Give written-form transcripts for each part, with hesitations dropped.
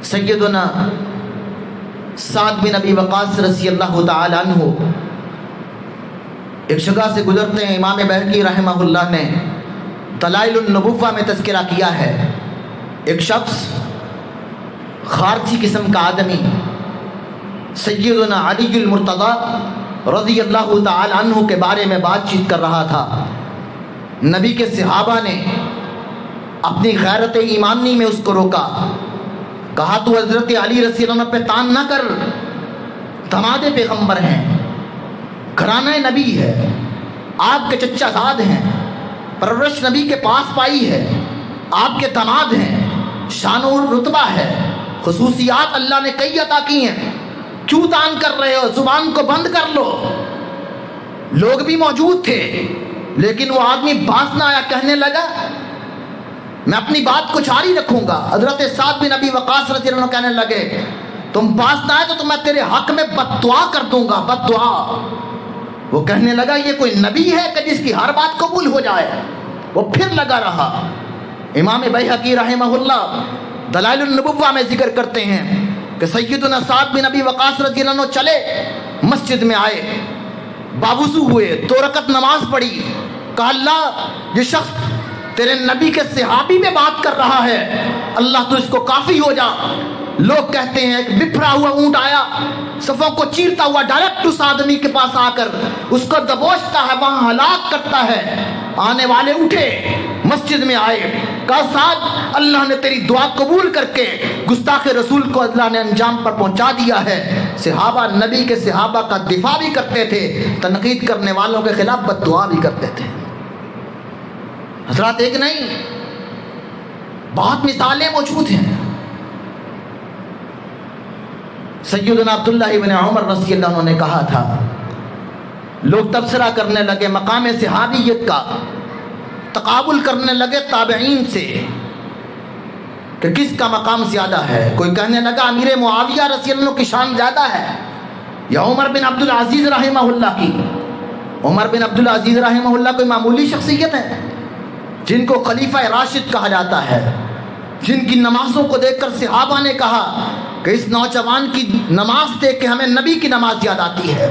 سیدنا سعد بن ابی وقاص رضی اللہ تعالی عنہ ایک جگہ سے گزرتے ہیں. امام بہقی رحمہ اللہ نے دلائل النبوہ میں تذکرہ کیا ہے. ایک شخص خارجی قسم کا آدمی سیدنا علی المرتضی رضی اللہ تعالی عنہ کے بارے میں بات چیت کر رہا تھا. نبی کے صحابہ نے اپنی غیرت ایمانی میں اس کو روکا. کہا تو حضرت علی رضی اللہ عنہ پہ تان نہ کر، داماد پیغمبر ہیں، گھرانہ نبی ہے، آپ کے چچا زاد ہیں، پرورش نبی کے پاس پائی ہے، آپ کے داماد ہیں، شان و رتبہ ہے، خصوصیات اللہ نے کئی عطا کی ہیں، کیوں تان کر رہے ہو؟ زبان کو بند کر لو. لوگ بھی موجود تھے لیکن وہ آدمی باز نہ آیا. کہنے لگا میں اپنی بات کو جاری رکھوں گا. حضرت سعد بن ابی وقاص رضی اللہ عنہ کہنے لگے تم باز نہ آئے تو میں تیرے حق میں بد دعا کر دوں گا، بد دعا. وہ کہنے لگا یہ کوئی نبی ہے کہ جس کی ہر بات قبول ہو جائے؟ وہ پھر لگا رہا. امام بیہقی رحمہ اللہ دلائل النبوہ میں ذکر کرتے ہیں کہ سیدنا سعد بن ابی وقاص رضی اللہ عنہ چلے، مسجد میں آئے، باوضو ہوئے، 2 رکعت نماز پڑھی. کہا اللہ یہ شخص تیرے نبی کے صحابی میں بات کر رہا ہے، اللہ تو اس کو کافی ہو جا. لوگ کہتے ہیں ایک بپھرا ہوا اونٹ آیا، صفوں کو چیرتا ہوا ڈائریکٹ اس آدمی کے پاس آ کر اس کو دبوچتا ہے، وہاں ہلاک کرتا ہے. آنے والے اٹھے، مسجد میں آئے، کہا سعد اللہ نے تیری دعا قبول کر کے گستاخ رسول کو اللہ نے انجام پر پہنچا دیا ہے. صحابہ نبی کے صحابہ کا دفاع بھی کرتے تھے، تنقید کرنے والوں کے خلاف بد دعا بھی کرتے تھے. حضرات ایک نہیں بہت مثالیں موجود ہیں. سیدنا عبداللہ ابن عمر رضی اللہ عنہ نے کہا تھا، لوگ تبصرہ کرنے لگے مقام صحابیت کا، تقابل کرنے لگے تابعین سے کہ کس کا مقام زیادہ ہے. کوئی کہنے لگا امیر معاویہ رضی اللہ عنہ کی شان زیادہ ہے یا عمر بن عبدالعزیز رحمہ اللہ کی. عمر بن عبدالعزیز رحمہ اللہ کوئی معمولی شخصیت ہے جن کو خلیفہ راشد کہا جاتا ہے، جن کی نمازوں کو دیکھ کر صحابہ نے کہا کہ اس نوجوان کی نماز دیکھ کے ہمیں نبی کی نماز یاد آتی ہے،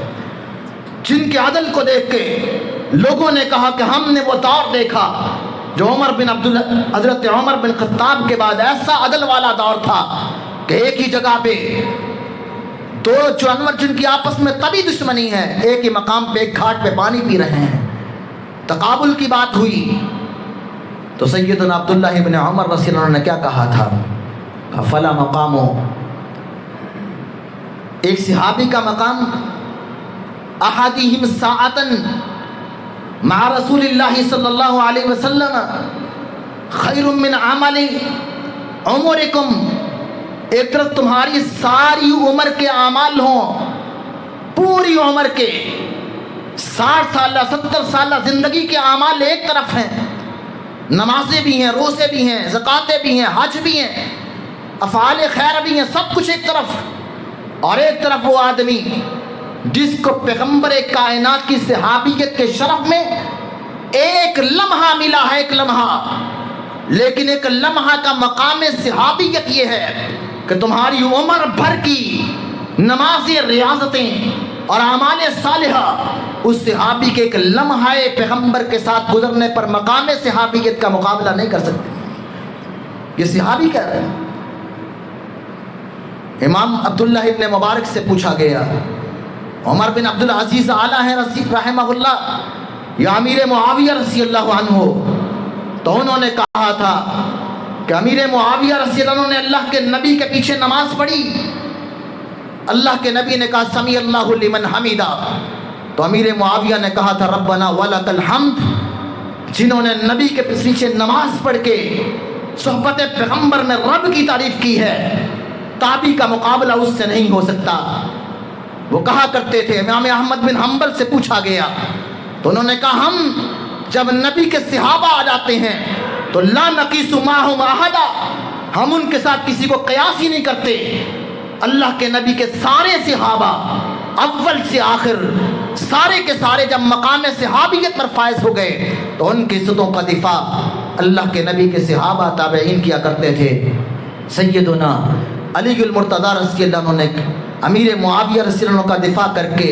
جن کے عدل کو دیکھ کے لوگوں نے کہا کہ ہم نے وہ دور دیکھا جو حضرت عمر بن خطاب کے بعد ایسا عدل والا دور تھا کہ ایک ہی جگہ پہ 2 جانور جن کی آپس میں طبی دشمنی ہے ایک ہی مقام پہ ایک گھاٹ پہ پانی پی رہے ہیں. تقابل کی بات ہوئی تو سیدنا عبداللہ ابن عمر رضی اللہ عنہ نے کیا کہا تھا؟ فلا مقامو، ایک صحابی کا مقام احدہم ساعتن مع رسول اللہ صلی اللہ علیہ وسلم خیر من عمل عمرکم. ایک طرف تمہاری ساری عمر کے اعمال ہوں، پوری عمر کے 60 سالہ 70 سالہ زندگی کے اعمال ایک طرف ہیں، نمازیں بھی ہیں، روزے بھی ہیں، زکاتیں بھی ہیں، حج بھی ہیں، افعال خیر بھی ہیں، سب کچھ ایک طرف. اور ایک طرف وہ آدمی جس کو پیغمبر کائنات کی صحابیت کے شرف میں ایک لمحہ ملا ہے، ایک لمحہ، لیکن ایک لمحہ کا مقام صحابیت یہ ہے کہ تمہاری عمر بھر کی نمازیں، ریاضتیں اور اعمال صالحہ اس صحابی کے ایک لمحہ پیغمبر کے ساتھ گزرنے پر مقام صحابیت کا مقابلہ نہیں کر سکتے. یہ صحابی کہہ رہے ہیں. امام عبداللہ ابن مبارک سے پوچھا گیا عمر بن عبدالعزیز اعلیٰ ہیں رحمہ اللہ یا امیر معاویہ رضی اللہ عنہ؟ تو انہوں نے کہا تھا کہ امیر معاویہ رضی اللہ عنہ نے اللہ کے نبی کے پیچھے نماز پڑھی، اللہ کے نبی نے کہا سمیع اللہ لمن حمیدہ، تو امیر معاویہ نے کہا تھا ربنا ولک الحمد. جنہوں نے نبی کے پیچھے نماز پڑھ کے صحبت پیغمبر میں رب کی تعریف کی ہے، تابعی کا مقابلہ اس سے نہیں ہو سکتا. وہ کہا کرتے تھے. امام احمد بن حنبل سے پوچھا گیا تو انہوں نے کہا ہم جب نبی کے صحابہ آ جاتے ہیں تو لا نقیس معہم احدا، ہم ان کے ساتھ کسی کو قیاس ہی نہیں کرتے. اللہ کے نبی کے سارے صحابہ اول سے آخر سارے کے سارے جب مقام صحابیت پر فائز ہو گئے تو ان کی عزتوں کا دفاع اللہ کے نبی کے صحابہ تابعین کیا کرتے تھے. سیدنا علی المرتضیٰ رضی اللہ عنہ نے امیر معاویہ رضی اللہ عنہ کا دفاع کر کے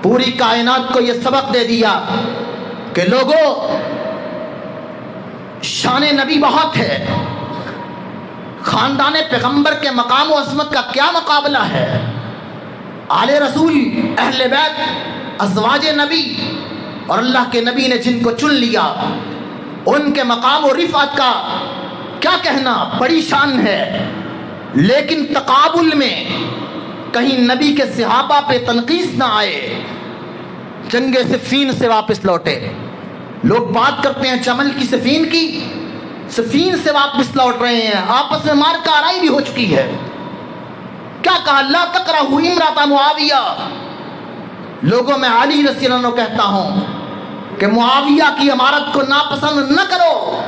پوری کائنات کو یہ سبق دے دیا کہ لوگوں، شان نبی بہت ہے، خاندان پیغمبر کے مقام و عظمت کا کیا مقابلہ ہے، آل رسول، اہل بیت، ازواج نبی اور اللہ کے نبی نے جن کو چن لیا ان کے مقام و رفعت کا کیا کہنا، بڑی شان ہے۔ لیکن تقابل میں کہیں نبی کے صحابہ پہ تنقیص نہ آئے۔ جنگ صفین سے واپس لوٹے، لوگ بات کرتے ہیں جمل کی، صفین کی، صفین سے واپس لوٹ رہے ہیں، آپس میں مار کارائی بھی ہو چکی ہے۔ کیا کہا؟ لا تکرہوا امرأۃ معاویہ۔ لوگوں میں علی رضی اللہ عنہ کہتا ہوں کہ معاویہ کی امارت کو ناپسند نہ کرو۔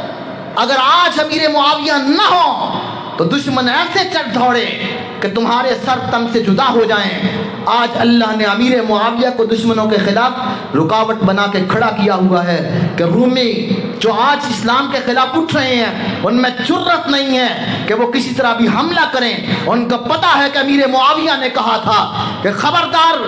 اگر آج امیر معاویہ نہ ہو تو دشمن ایسے چڑھ دوڑے کہ تمہارے سر تن سے جدا ہو جائیں۔ آج اللہ نے امیر معاویہ کو دشمنوں کے خلاف رکاوٹ بنا کے کھڑا کیا ہوا ہے کہ رومی جو آج اسلام کے خلاف اٹھ رہے ہیں ان میں جرت نہیں ہے کہ وہ کسی طرح بھی حملہ کریں۔ ان کو پتا ہے کہ امیر معاویہ نے کہا تھا کہ خبردار،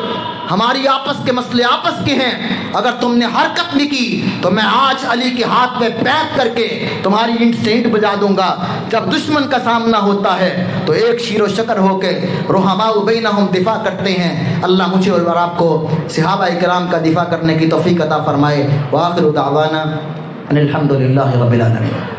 ہماری آپس کے مسئلے آپس کے ہیں، اگر تم نے حرکت بھی کی تو میں آج علی کے ہاتھ میں بیعت کر کے تمہاری اینٹ سے اینٹ بجا دوں گا۔ جب دشمن کا سامنا ہوتا ہے تو ایک شیر و شکر ہو کے رحماء بینہم دفاع کرتے ہیں۔ اللہ مجھے اور آپ کو صحابہ کرام کا دفاع کرنے کی توفیق عطا فرمائے۔ وآخر دعوانا ان الحمد للہ رب العالمین۔